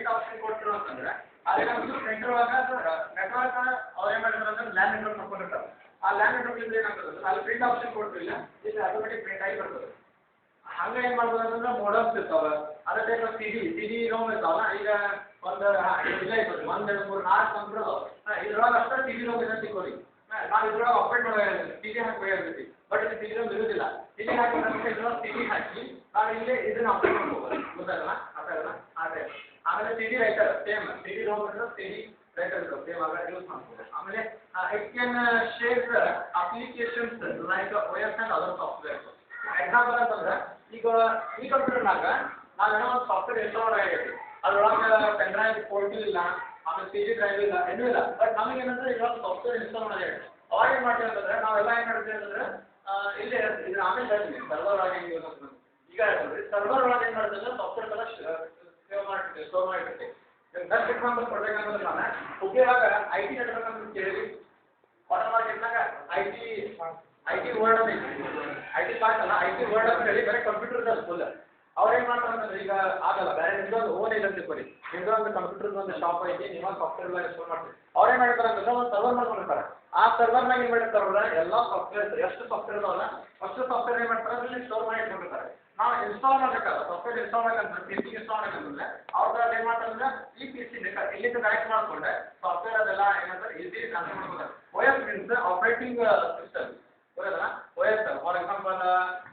Print option ಕೊಟ್ಟರು ಅಂತಂದ್ರೆ ಅದೇನಾದ್ರು printer ಒಳಗ ನೆಟ್ವರ್ಕ್ ಅವ್ರು ಏನ್ ಮಾಡ್ತಾರೆ ಅಂದ್ರೆ ಲ್ಯಾನ್ ನೆಟ್ವರ್ಕ್ ಮಾಡ್ಕೊಂಡಿರ್ತಾರೆ. ಆ ಲ್ಯಾನ್ ನೆಟ್ವರ್ಕ್ ಇದ್ರೆ ಏನಾಗ್ತದೆ ಅಲ್ಲಿ ಪ್ರಿಂಟ್ ಆಪ್ಷನ್ ಕೊಟ್ಟಿಲ್ಲ ಇಲ್ಲಿ ಆಟೋಮೆಟಿಕ್ ಪ್ರಿಂಟ್ ಆಗಿ ಬರ್ತದೆ. ಹಂಗ ಏನ್ ಮಾಡ್ಬೋದು ಅಂತಂದ್ರೆ ಮೋಡಮ್ಸ್ ಇರ್ತಾವ ಅದೇ ಟೈಪ್ ಸಿಡಿ ರೋಮ್ ಇರ್ತಾವಲ್ಲ ಈಗ ಒಂದು ಇಲ್ಲ ಇರ್ತದೆ 1 2 3 4 ಕಂಪ್ಯೂಟರ್ ಇದ್ರೊಳಗೆ ಅಷ್ಟೇ ಸಿಡಿ ರೋಮ್ ಇದೆ ತಿಳ್ಕೊಳ್ಳಿ. ನಾವು ಇದ್ರೊಳಗೆ ಆಪರೇಟ್ ಮಾಡೋದು ಸಿಡಿ ಹಾಕಬೇಕಾಗಿರ್ತೈತಿ. ಬಟ್ ಇಲ್ಲಿ ಸಿಡಿ ರೋಮ್ ಇರುವುದಿಲ್ಲ. ಸಿಡಿ ಹಾಕಿದ್ರೆ ಇದ್ರೊಳಗೆ ಸಿಡಿ ಹಾಕಿ ನಾವು ಇಲ್ಲಿ ಇದನ್ನ ಆಪರೇಟ್ ಮಾಡ್ಬೋದು. ಗೊತ್ತಾಗಲ್ಲ ಅದೇ ಆಮೇಲೆ ಸಿಡಿ ರೈಟರ್ ಸೇಮ್ ಸಿಡಿ ರೋಮ್ ಇದ್ರೆ ಸಿಡಿ ರೈಟರ್ ಇರ್ತದೆ ಸೇಮ್ ಆಗ ಯೂಸ್ ಮಾಡ್ಬೋದು. ಆಮೇಲೆ it can share applications like OS and other software. Example ಅಂತಂದ್ರೆ ಈಗ ಈ ಕಂಪ್ಯೂಟರ್ನಾಗ ನಾವೇನೋ ಒಂದು ಸಾಫ್ಟ್ವೇರ್ ಇನ್ಸ್ಟಾಲ್ ಆಗೈತಿ ಅದ್ರೊಳಗೆ ಪೆನ್ ಡ್ರೈವ್ ಫೋಲ್ಡರ್ ಇಲ್ಲ ಆಮೇಲೆ CD ಡ್ರೈವ್ ಇಲ್ಲ ಏನೂ ಇಲ್ಲ. ಬಟ್ ನಮಗೆ ಏನಂದ್ರೆ ಇವಾಗ ಸಾಫ್ಟ್ವೇರ್ ಇನ್ಸ್ಟಾಲ್ ಮಾಡಬೇಕು. ಅವಾಗ ಏನು ಮಾಡ್ತೀವಿ ಅಂತಂದ್ರೆ ನಾವೆಲ್ಲ ಏನು ಮಾಡ್ತೀವಿ ಅಂತಂದ್ರೆ ಇಲ್ಲಿ ಇದ್ರ ಆಮೇಲೆ ಹೇಳ್ತೀವಿ ಸರ್ವರ್ ಒಳಗೆ ಹೆಂಗೆ ಯೂಸ್ ಆಗ್ತದೆ. ಈಗ ಹೇಳ್ತೀವಿ ಸರ್ವರ್ ಒಳಗೆ ಏನು ಮಾಡ್ತೀವಿ ಅಂದ್ರೆ ಸಾಫ್ಟ್ವೇರ್ ಎಲ್ಲ ಸ್ಟೋರ್ ಮಾಡಿರ್ತೀವಿ. ಬೆಸ್ಟ್ ಎಕ್ಸಾಂಪಲ್ ಕೊಡ್ಬೇಕಂದ್ರೆ ನಾನು ಉಪಯೋಗ IT ನೆಟ್ವರ್ಕ್ ಅಂತ ಕೇಳಿ ವಾಟರ್ ಮಾರ್ಕೆಟ್ನಾಗ IT ವರ್ಡ್ ಅಂತ IT ಪಾರ್ಟ್ ಅಲ್ಲ IT ವರ್ಡ್ ಅಂತ ಹೇಳಿ ಬೇರೆ ಕಂಪ್ಯೂಟರ್ ಇದೆ ಫುಲ್. ಅವ್ರು ಏನು ಮಾಡ್ತಾರೆ ಅಂತಂದ್ರೆ ಈಗ ಆಗಲ್ಲ ಬೇರೆ ನಿಮ್ದೊಂದು ಓನ್ ಇದೆ ಅಂತ ತಿಳ್ಕೊಳ್ಳಿ. ನಿಮ್ದೊಂದು ಕಂಪ್ಯೂಟರ್ ಒಂದು ಶಾಪ್ ಐತಿ ನೀವು ಸಾಫ್ಟ್ವೇರ್ ಎಲ್ಲ ಇನ್ಸ್ಟಾಲ್ ಮಾಡ್ತೀವಿ. ಅವ್ರು ಏನು ಮಾಡಿರ್ತಾರೆ ಅಂತಂದ್ರೆ ಒಂದು ಸರ್ವರ್ ಮಾಡ್ಕೊಂಡಿರ್ತಾರೆ. ಆ ಸರ್ವರ್ನಾಗ ಏನು ಮಾಡಿರ್ತಾರಲ್ಲ ಎಲ್ಲ ಸಾಫ್ಟ್ವೇರ್ ಎಷ್ಟು ಸಾಫ್ಟ್ವೇರ್ ಇದಾವಲ್ಲ ಅಷ್ಟು ಸಾಫ್ಟ್ವೇರ್ ಏನು ಮಾಡ್ತಾರೆ ಅಲ್ಲಿ ಸ್ಟೋರ್ ಮಾಡಿ ಇಟ್ಕೊಂಡಿರ್ತಾರೆ. ನಾವು ಇನ್ಸ್ಟಾಲ್ ಮಾಡಬೇಕಲ್ಲ ಸಾಫ್ಟ್ವೇರ್ ಇನ್ಸ್ಟಾಲ್ ಮಾಡಬೇಕಂದ್ರೆ PC ಇನ್ಸ್ಟಾಲ್ ಮಾಡಬೇಕಂದ್ರೆ ಅವ್ರ ಏನು ಮಾಡ್ತಾರೆ ಅಂದ್ರೆ ಈ PC ಇಲ್ಲಿಂದ ಕನೆಕ್ಟ್ ಮಾಡ್ಕೊಂಡೆ ಸಾಫ್ಟ್ವೇರ್ ಅದೆಲ್ಲ ಏನಂತಾರೆ ಈಸಿ ಟ್ರಾನ್ಸ್ಫರ್ ಮಾಡ್ಕೊತಾರೆ. OS ಮೀನ್ಸ್ ಆಪರೇಟಿಂಗ್ ಸಿಸ್ಟಮ್ ಬರೋದಲ್ಲ. OS for example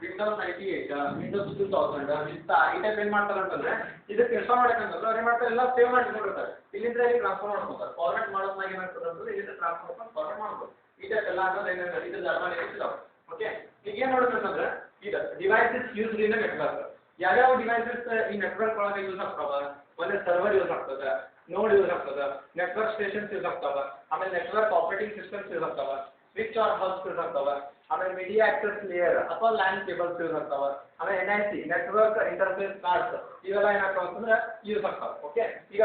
Windows 98 Windows 2000 Vista ಈ ಟೈಪ್ ಏನು ಮಾಡ್ತಾರೆ ಅಂತಂದ್ರೆ ಇದಕ್ಕೆ ಇನ್ಸ್ಟಾಲ್ ಮಾಡಬೇಕಂತಂದ್ರೆ ಅವ್ರು ಏನು ಮಾಡ್ತಾರೆ ಎಲ್ಲ ಸೇವ್ ಮಾಡಿ ಇಟ್ಕೊಂಡಿರ್ತಾರೆ. ಇಲ್ಲಿಂದ ಇಲ್ಲಿ ಟ್ರಾನ್ಸ್ಫರ್ ಮಾಡ್ಕೊತಾರೆ. ಫಾರ್ಮ್ಯಾಟ್ ಮಾಡೋದ್ನಾಗ ಏನಾಗ್ತದೆ ಅಂತಂದ್ರೆ ಇಲ್ಲಿಂದ ಟ್ರಾನ್ಸ್ಫರ್ ಮಾಡ್ಕೊಂಡು ಫಾರ್ಮ್ಯಾಟ್ ಮಾಡ್ಬೋದು. ಈ ಟೈಪ್ ಎಲ್ಲ ಅನ್ನೋದು ಏನಾದ್ರೆ ಇದ್ರ ಅಡ್ವಾಂಟೇಜ್ ಇದಾವೆ. ಓಕೆ ಈಗ ಏನು ನೋಡಬೇಕಂದ್ರೆ ಇದು ಡಿವೈಸಸ್ ಯೂಸ್ಡ್ ಇನ್ ನೆಟ್ವರ್ಕ್. ಯಾವ್ಯಾವ ಡಿವೈಸಸ್ ಈ ನೆಟ್ವರ್ಕ್ ಒಳಗೆ ಯೂಸ್ ಆಗ್ತಾವ ಒಂದೇ ಸರ್ವರ್ ಯೂಸ್ ಆಗ್ತದೆ, ನೋಡ್ ಯೂಸ್ ಆಗ್ತದೆ, ನೆಟ್ವರ್ಕ್ ಸ್ಟೇಷನ್ಸ್ ಯೂಸ್ ಆಗ್ತಾವ, ಆಮೇಲೆ ನೆಟ್ವರ್ಕ್ ಆಪರೇಟಿಂಗ್ ಸಿಸ್ಟಮ್ಸ್ ಯೂಸ್ ಆಗ್ತಾವ, ಸ್ವಿಚ್ ಆರ್ ಹಬ್ಸ್ ಯೂಸ್ ಆಗ್ತಾವ, ಆಮೇಲೆ ಮೀಡಿಯಾ ಆಕ್ಸೆಸ್ ಲೇಯರ್ ಅಥವಾ ಲ್ಯಾನ್ ಕೇಬಲ್ಸ್ ಯೂಸ್ ಆಗ್ತಾವ, ಆಮೇಲೆ NIC ನೆಟ್ವರ್ಕ್ ಇಂಟರ್ಫೇಸ್ ಕಾರ್ಡ್ಸ್ ಇವೆಲ್ಲ ಏನಾಗ್ತಾವ ಅಂತಂದ್ರೆ ಯೂಸ್ ಆಗ್ತಾವ. ಓಕೆ ಈಗ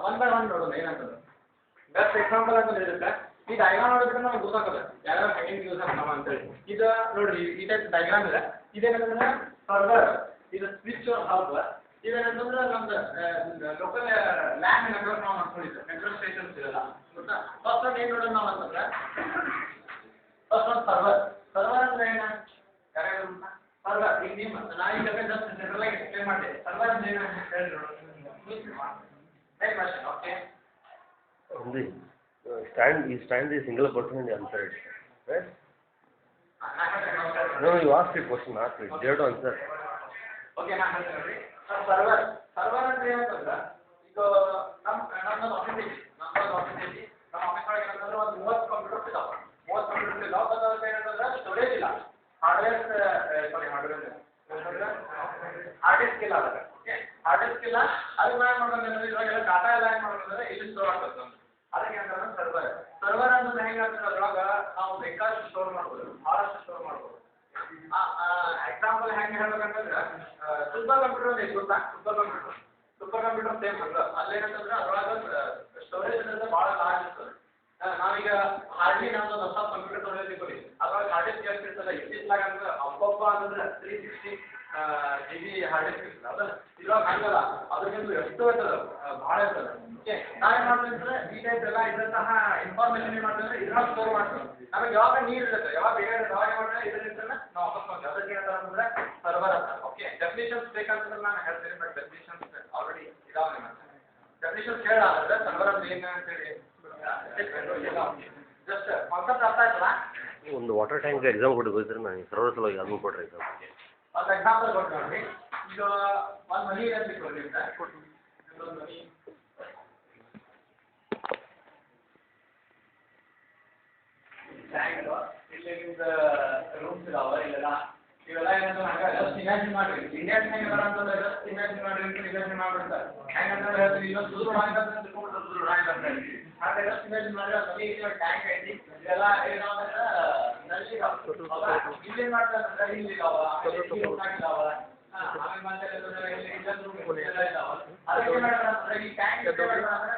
ಒನ್ ಬೈ ಒನ್ ನೋಡೋಣ ಏನಂತಂದ್ರೆ ಬೆಸ್ಟ್ ಎಕ್ಸಾಂಪಲ್ ಅಂತ ಇರುತ್ತೆ. ಈ ಡಯಾಗ್ರಾಮ್ ನೋಡಿದ್ರೆ ನಮ್ಗೆ ಗೊತ್ತಾಗ್ತದೆ ಯಾವ್ಯಾವ ಹೆಂಗೆ ಯೂಸ್ ಆಗ್ತಾವ ಅಂತೇಳಿ. ಇದು ನೋಡ್ರಿ ಈ ಟೈಪ್ ಡಯಾಗ್ರಾಮ್ ಇದೆ. ಇದೇನಂತಂದ್ರೆ ಸರ್ವರ್, ಇದು ಸ್ವಿಚ್ ಹಬ್, ಇದೇನಂತಂದ್ರೆ ನಮ್ದು ಲೋಕಲ್ ಲ್ಯಾನ್ ನೆಟ್ವರ್ಕ್ ನಾವು ಮಾಡ್ಕೊಂಡಿದ್ದೆ ನೆಟ್ವರ್ಕ್ ಸ್ಟೇಷನ್ಸ್ ಇರಲ್ಲ ಗೊತ್ತಾ. ಫಸ್ಟ್ ಒಂದು ಏನು ನೋಡೋಣ ನಾವು ಅಂತಂದ್ರೆ ಫಸ್ಟ್ ಒಂದು ಸರ್ವರ್ ಅಂದ್ರೆ ಏನು ಯಾರ್ಯಾರು ಸರ್ವರ್ ಈಗ ನಿಮ್ಮ ನಾ ಈಗ ಜಸ್ಟ್ ಜನರಲ್ ಆಗಿ ಎಕ್ಸ್ಪ್ಲೇನ್ ಮಾಡಿದೆ. ಸರ್ವರ್ ಅಂದ್ರೆ ಏನು ಹೇಳಿ ನೋಡೋಣ. Okay stand the single person and answer it, right? No, you asked the question, not it. They have to answer. Okay, ನಾನು ಹೇಳ್ತೀನಿ ನೋಡಿ. ಸರ್ವರ್ ಅಂದ್ರೆ ಏನಂತಂದ್ರೆ ಈಗ ನಮ್ಮದು ಆಫೀಸ್ ಐತಿ. ನಮ್ಮ ಆಫೀಸ್ ಒಳಗೆ ಏನಂತಂದ್ರೆ ಒಂದು 30 ಕಂಪ್ಯೂಟರ್ಸ್ ಇದಾವೆ. 30 ಕಂಪ್ಯೂಟರ್ಸ್ ಇದಾವೆ. ಬಟ್ ಅದಕ್ಕೆ ಏನಂತಂದ್ರೆ ಸ್ಟೋರೇಜ್ ಇಲ್ಲ. ಹಾರ್ಡ್ ಡಿಸ್ಕ್ ಇಲ್ಲ ಅದಕ್ಕೆ. ಓಕೆ ಹಾರ್ಡ್ ಡಿಸ್ಕ್ ಇಲ್ಲ. ಅದನ್ನ ಏನು ಮಾಡೋದಂದ್ರೆ ಇವಾಗೆಲ್ಲ ಡಾಟಾ ಎಲ್ಲ ಏನು ಮಾಡೋದಂದ್ರೆ ಇಲ್ಲಿ ಸ್ಟೋರ್ ಆಗ್ತದೆ. ಅದಕ್ಕೆ ಏನಂತಂದ್ರೆ ಸರ್ವರ್ ಅಂದ್ರೆ ಹೆಂಗೆ ಅಂದ್ರೆ ಅದ್ರೊಳಗೆ ನಾವು ಬೇಕಾದಷ್ಟು ಸ್ಟೋರ್ ಮಾಡ್ಬೋದು, ಭಾಳಷ್ಟು ಸ್ಟೋರ್ ಮಾಡ್ಬೋದು. ಎಕ್ಸಾಂಪಲ್ ಹೆಂಗೆ ಹೇಳ್ಬೇಕಂತಂದ್ರೆ ಸೂಪರ್ ಕಂಪ್ಯೂಟರ್ ಐತಿ ಗೊತ್ತಾ. ಸೂಪರ್ ಕಂಪ್ಯೂಟರ್ ಸೇಮ್ ಹಂಗ ಅಲ್ಲೇನಂತಂದ್ರೆ ಅದ್ರೊಳಗೆ ಸ್ಟೋರೇಜ್ ಅಂದ್ರೆ ಭಾಳ ಲಾರ್ಜ್ ಇರ್ತದೆ. ನಾವೀಗ ಹಾರ್ಡ್ಲಿ ನಮ್ದು ಹೊಸ ಕಂಪ್ಯೂಟರ್ ತೊಗೊಂಡು ಕೊಡಿ ಅದ್ರೊಳಗೆ ಹಾರ್ಡ್ ಡಿಸ್ಕ್ ಎಷ್ಟು ಇರ್ತದೆ ಇಷ್ಟಿಸ್ಲಾಗ ಅಂದ್ರೆ ಅಪ್ಪಪ್ಪ ಅಂತಂದ್ರೆ 360 GB ಹಾರ್ಡ್ ಡಿಸ್ಕ್ ಇರ್ತದೆ. ಅದ ಇದ್ರೊಳಗೆ ಹಂಗಲ್ಲ ಅದಕ್ಕಿಂತ ಎಷ್ಟು ಇರ್ತದೆ ಭಾಳ ಇರ್ತದೆ. ಓಕೆ ನಾವೇನು ಮಾಡ್ತೀವಿ ಅಂದ್ರೆ ಈ ಟೈಪ್ ಎಲ್ಲ ಇದ್ದಂತಹ ಇನ್ಫಾರ್ಮೇಷನ್ ಏನು ಮಾಡ್ತೀವಿ ಅಂದ್ರೆ ಇದ್ರೊಳಗೆ ಸ್ಟೋರ್ ಮಾಡ್ತೀವಿ. ನಮಗೆ ಯಾವಾಗ ನೀರು ಇರುತ್ತೆ ಯಾವಾಗ ಬೇಕಾದ್ರೆ ಅವಾಗ ಏನು ಮಾಡ್ತೀವಿ ಇದರಿಂದ ನಾವು ವಾಪಸ್ ಮಾಡ್ತೀವಿ. ಅದಕ್ಕೆ ಏನಂತಾರೆ ಅಂತಂದ್ರೆ ಸರ್ವರ್ ಅಂತ. ಓಕೆ ಡೆಫಿನಿಷನ್ಸ್ ಬೇಕಂತಂದ್ರೆ ನಾನು ಹೇಳ್ತೀನಿ ಬಟ್ ಡೆಫಿನಿಷನ್ಸ್ ಆಲ್ರೆಡಿ ಇದಾವೆ ನಿಮ್ಮ ಡೆಫಿನಿಷನ್ಸ್ ಹೇಳಾದ್ರೆ ಸರ್ವರ್ ಅಂದ್ರೆ ಏನು ಅಂತೇಳಿ ಜಸ್ಟ್ ಕಾನ್ಸೆಪ್ಟ್ ಅರ್ಥ ಆಯ್ತಲ್ಲ. ಒಂದು ವಾಟರ್ ಟ್ಯಾಂಕ್ ಎಕ್ಸಾಮ್ ಕೊಟ್ಟಿದ್ರೆ ನಾನು ಸರ್ವರ್ ಸಲುವಾಗಿ ಅದನ್ನು ಕೊಡ್ರಿ ಎಕ್ಸಾಮ್. ಒಂದು ಎಕ್ಸಾಂಪಲ್ ಕೊಟ್ಟು ನೋಡ್ರಿ. ಈಗ ಒಂದು ಮನಿ ಇದೆ ಅಂತ ಕೊಡ್ರಿ ಒಂದು ಮನಿ ಟ್ಯಾಂಕ್ ಇಲ್ಲಿ ನಿಮ್ದು ರೂಮ್ಸ್ ಇದಾವೆ ಇಲ್ಲೆಲ್ಲ ಇವೆಲ್ಲ ಏನಂದ್ರೆ ಹಂಗೆ ಜಸ್ಟ್ ಇಮ್ಯಾಜಿನ್ ಮಾಡ್ರಿ. ಇಂಡಿಯನ್ ಹೆಂಗೆ ಅಂತಂದ್ರೆ ಜಸ್ಟ್ ಇಮ್ಯಾಜಿನ್ ಮಾಡ್ರಿ ಅಂತ ಇಮ್ಯಾಜಿನ್ ಮಾಡ್ಬಿಡ್ತಾರೆ. ಹೆಂಗಂದ್ರೆ ಹೇಳ್ತೀವಿ ಇನ್ನೊಂದು ಸುದ್ರು ಅಂತ ತಿಳ್ಕೊಂಡ್ರೆ ಸುದ್ರು ಅಂತ ಹೇಳಿ ಹಾಗೆ ಜಸ್ಟ್ ಇಮ್ಯಾಜಿನ್ ಮಾಡ್ರಿ. ಅದು ಮನಿ ಐತಿ ಟ್ಯಾಂಕ್ ಐತಿ ಇದೆಲ್ಲ ಏನಾವಂದ್ರೆ ನಲ್ಲಿ ಇಲ್ಲಿ ಮಾಡ್ತಾರೆ ಇಲ್ಲಿ ಇದಾವ ಇದಾವ ಆಮೇಲೆ ಮತ್ತೆ ಇಲ್ಲಿ ಇನ್ನೊಂದು ರೂಮ್ ಎಲ್ಲ ಇದಾವ. ಅದಕ್ಕೆ ಏನು ಮಾಡ್ತಾರೆ ಅಂತಂದ್ರೆ ಈ ಟ್ಯಾಂಕ್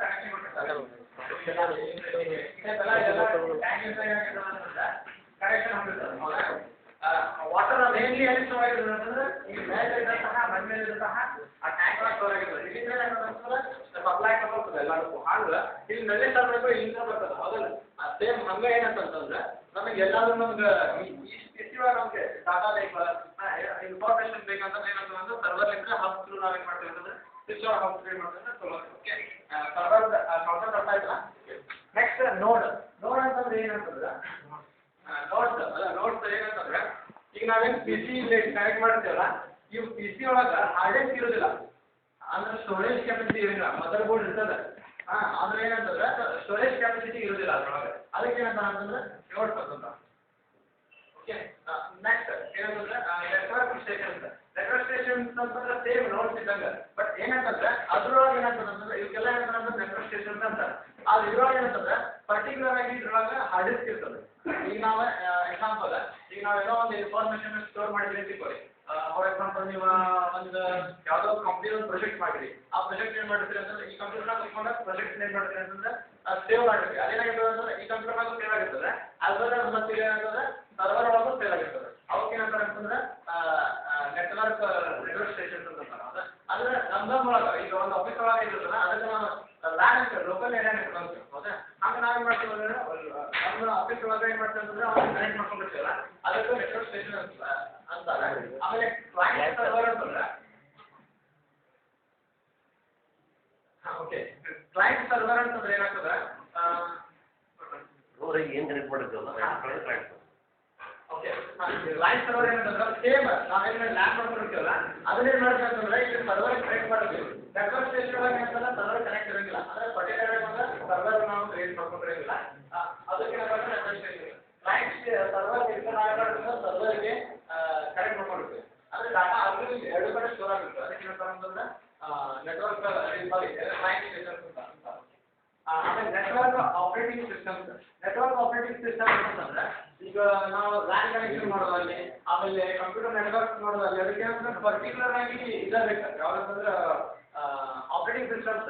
ಕನೆಕ್ಷನ್ ಕೊಟ್ಟಿರ್ತಾರೆ. ಕನೆಕ್ಷನ್ ಹೊಂದಿರ್ತಾರೆ. ವಾಟರ್ ಮೇನ್ಲಿ ಎಲ್ಲಿ ಸ್ಟೋರ್ ಆಗಿರೋದು ಅಂತಂದ್ರೆ ಈ ಮೇಲೆ ಇದ್ದಂತಹ ಮಣ್ಣು ಮೇಲೆ ಇದ್ದಂತಹ ಆ ಟ್ಯಾಂಕ್ ಒಳಗೆ ಸ್ಟೋರ್ ಆಗಿರ್ತದೆ. ಇಲ್ಲಿಂದ ಏನಂತಂದ್ರೆ ಸ್ವಲ್ಪ ಎಲ್ಲದಕ್ಕೂ ಹಂಗೆ ಇಲ್ಲಿ ನಲ್ಲಿ ತರಬೇಕು ಇಲ್ಲಿಂದ ಬರ್ತದೆ ಹೌದಲ್ಲ ಸೇಮ್ ಹಂಗೆ ಏನಂತಂದ್ರೆ ನಮಗೆ ಎಲ್ಲಾದ್ರೂ ನಮ್ಗೆ ಇವಾಗ ನಮಗೆ ಡಾಟಾ ಲೈಕ್ ಇನ್ಫಾರ್ಮೇಷನ್ ಬೇಕಂತಂದ್ರೆ ಏನಂತಂದ್ರೆ ಸರ್ವರ್ ಲಿಂಕ್ ಹಬ್ ಥ್ರೂ ನಾವು ಏನು ಮಾಡ್ತೀವಿ ಅಂತಂದ್ರೆ ಸ್ವಿಚ್ ಆಫ್ ಹಬ್ ಥ್ರೂ ಮಾಡ್ತೀವಿ ಚಲೋ ಓಕೆ ಸರ್ವರ್ ಕಾನ್ಸೆಪ್ಟ್ ಅರ್ಥ ಆಯ್ತಲ್ಲ ನೆಕ್ಸ್ಟ್ ನೋಡ್ ಅಂತಂದ್ರೆ ಏನಂತಂದ್ರೆ ನೋಡ್ಸ್ ಏನಂತಂದ್ರೆ ಈಗ ನಾವೇನು ಪಿ ಸಿ ಕನೆಕ್ಟ್ ಮಾಡ್ತೀವಲ್ಲ ಇವು ಪಿ ಸಿ ಒಳಗೆ ಹಾರ್ಡ್ ಡಿಸ್ಕ್ ಇರೋದಿಲ್ಲ ಅಂದ್ರೆ ಸ್ಟೋರೇಜ್ ಕೆಪಾಸಿಟಿ ಇರೋದಿಲ್ಲ ಮದರ್ ಬೋರ್ಡ್ ಇರ್ತದೆ ಅಂದ್ರೆ ಏನಂತಂದ್ರೆ ಸ್ಟೋರೇಜ್ ಕೆಪಾಸಿಟಿ ಇರೋದಿಲ್ಲ ಅದ್ರೊಳಗೆ ಅದಕ್ಕೆ ಏನಂತ ಅಂತಂದ್ರೆ ನೋಡ್ಸ್ ಅಂತ ಓಕೆ ನೆಕ್ಸ್ಟ್ ಏನಂತಂದ್ರೆ ನೆಟ್ವರ್ಕ್ ಸ್ಟೇಷನ್ಸ್ ಅಂತಂದ್ರೆ ಸೇಮ್ ನೋಡ್ಸ್ ಇದ್ದಂಗೆ ಬಟ್ ಏನಂತಂದ್ರೆ ಅದ್ರೊಳಗೆ ಏನಂತಂದ್ರೆ ಇವಕ್ಕೆಲ್ಲ ಏನಂತಂದ್ರೆ ನೆಟ್ವರ್ಕ್ ಸ್ಟೇಷನ್ಸ್ ಅಂತಾರೆ ಆದ್ರೆ ಇದ್ರೊಳಗೆ ಏನಂತಂದ್ರೆ ಪರ್ಟಿಕ್ಯುಲರ್ ಆಗಿ ಇದ್ರೊಳಗೆ ಹಾರ್ಡ್ ಡಿಸ್ಕ್ ಇರ್ತದೆ ಈಗ ನಾವು ಎಕ್ಸಾಂಪಲ್ ಈಗ ನಾವೇನೋ ಒಂದು ಇನ್ಫಾರ್ಮೇಷನ್ ಸ್ಟೋರ್ ಮಾಡಿದ್ರಿ ಅಂತ ತಿಳ್ಕೊಳ್ಳಿ ಫಾರ್ ಎಕ್ಸಾಂಪಲ್ ನೀವು ಒಂದು ಯಾವುದೋ ಕಂಪ್ನಿ ಒಂದು ಪ್ರಾಜೆಕ್ಟ್ ಮಾಡಿರಿ ಆ ಪ್ರಾಜೆಕ್ಟ್ ಏನು ಮಾಡ್ತೀರಿ ಅಂತಂದ್ರೆ ಈ ಕಂಪ್ಯೂಟರ್ನ ಕುತ್ಕೊಂಡು ಪ್ರಾಜೆಕ್ಟ್ ಏನು ಮಾಡ್ತೀರಿ ಅಂತಂದ್ರೆ ಸೇವ್ ಮಾಡಿರಿ ಅದೇನಾಗಿರ್ತದೆ ಅಂತಂದ್ರೆ ಈ ಕಂಪ್ಯೂಟರ್ನಾಗೂ ಸೇವ್ ಆಗಿರ್ತದೆ ಅದರ ಮತ್ತೆ ಏನಂತಂದ್ರೆ ಸರ್ವರ್ ಒಳಗೂ ಸೇವ್ ಆಗಿರ್ತದೆ ಅವಕ್ಕೆ ಏನಂತಾರೆ ಅಂತಂದ್ರೆ ನೆಟ್ವರ್ಕ್ ಸ್ಟೇಷನ್ಸ್ ಅಂತ ಅಂತಾರೆ ಅಂದ್ರೆ ನಮ್ದೊಳಗೆ ಈಗ ಒಂದು ಆಫೀಸ್ ಒಳಗೆ ಇರ್ತದೆ ಅದಕ್ಕೆ ನಾವು ಲ್ಯಾನ್ ಅಂತ ಲೋಕಲ್ ಏರಿಯಾ ನೆಟ್ವರ್ಕ್ ಹೌದಾ ಹಂಗೆ ನಾವೇನು ಮಾಡ್ತೀವಿ ಅಂದ್ರೆ ನಮ್ಮ ಆಫೀಸ್ ಒಳಗೆ ಏನು ಮಾಡ್ತೀವಿ ಅಂತಂದ್ರೆ ಅವ್ರು ಕನೆಕ್ಟ್ ಮಾಡ್ಕೊಂಡಿರ್ತೀವಲ್ಲ ಅದಕ್ಕೆ ನೆಟ್ವರ್ಕ್ ಸ್ಟೇಷನ್ ಅಂತಾರೆ ಆಮೇಲೆ ಕ್ಲೈಂಟ್ ಸರ್ವರ್ ಅಂತಂದ್ರೆ ಓಕೆ ಕ್ಲೈಂಟ್ ಸರ್ವರ್ ಅಂತಂದ್ರೆ ಏನಾಗ್ತದೆ ಏನು ಕನೆಕ್ಟ್ ಮಾಡಿರ್ತೀವಲ್ಲ ಕ್ಲೈಂಟ್ ಓಕೆ ಕ್ಲೈಂಟ್ ಸರ್ವರ್ ಏನಂತಂದ್ರೆ ಸೇಮ್ ನಾವೇನು ಲ್ಯಾನ್ ಮಾಡ್ಕೊಂಡಿರ್ತೀವಲ್ಲ ಅದನ್ನೇನು ಮಾಡ್ತೀವಿ ಅಂತಂದ್ರೆ ಈಗ ಸರ್ವರ್ ಕನೆಕ್ಟ್ ಮಾಡ್ತೀವಿ ನೆಟ್ವರ್ಕ್ ಸ್ಟೇಷನ್ ಒಳಗೆ ಏನಂತಂದ್ರೆ ಸರ್ವರ್ ಕನೆಕ್ಟ್ ಇರೋಂಗಿಲ್ಲ ಅಂದ್ರೆ ಪರ್ಟಿಕ್ಯುಲರ್ ಅಂದ್ರೆ ಸರ್ವರ್ ನಾವು ಕ್ರಿಯೇಟ್ ಮಾಡ್ಕೊಂಡಿರೋಂಗಿಲ್ಲ ಅದಕ್ಕೆ ಏನಂತಂದ್ರೆ ನೆಟ್ವರ್ಕ್ ಸ್ಟೇಷನ್ ಕ್ಲೈಂಟ್ ಸರ್ವರ್ ನಾವೇನು ಸರ್ವರ್ಗೆ ಕನೆಕ್ಟ್ ಮಾಡ್ಕೊಂಡಿರ್ತೀವಿ ಅಂದ್ರೆ ಡಾಟಾ ಅಲ್ಲಿ ಎರಡು ಕಡೆ ಸ್ಟೋರ್ ಆಗಿರುತ್ತೆ ಅದಕ್ಕೆ ಏನಂತಾರೆ ಅಂತಂದ್ರೆ ನೆಟ್ವರ್ಕ್ ಕ್ಲೈಂಟ್ ಸ್ಟೇಷನ್ಸ್ ಅಂತ ಆಮೇಲೆ ನೆಟ್ವರ್ಕ್ ಆಪರೇಟಿಂಗ್ ಸಿಸ್ಟಮ್ ಅಂತಂದ್ರೆ ಈಗ ನಾವು ಲ್ಯಾನ್ ಕನೆಕ್ಷನ್ ಮಾಡೋದಲ್ಲಿ ಆಮೇಲೆ ಕಂಪ್ಯೂಟರ್ ನೆಟ್ವರ್ಕ್ ಮಾಡೋದಲ್ಲಿ ಅದಕ್ಕೆ ಪರ್ಟಿಕ್ಯುಲರ್ ಆಗಿ ಇರಬೇಕು ಯಾವ್ದಂತಂದ್ರೆ ಆಪರೇಟಿಂಗ್ ಸಿಸ್ಟಮ್ಸ್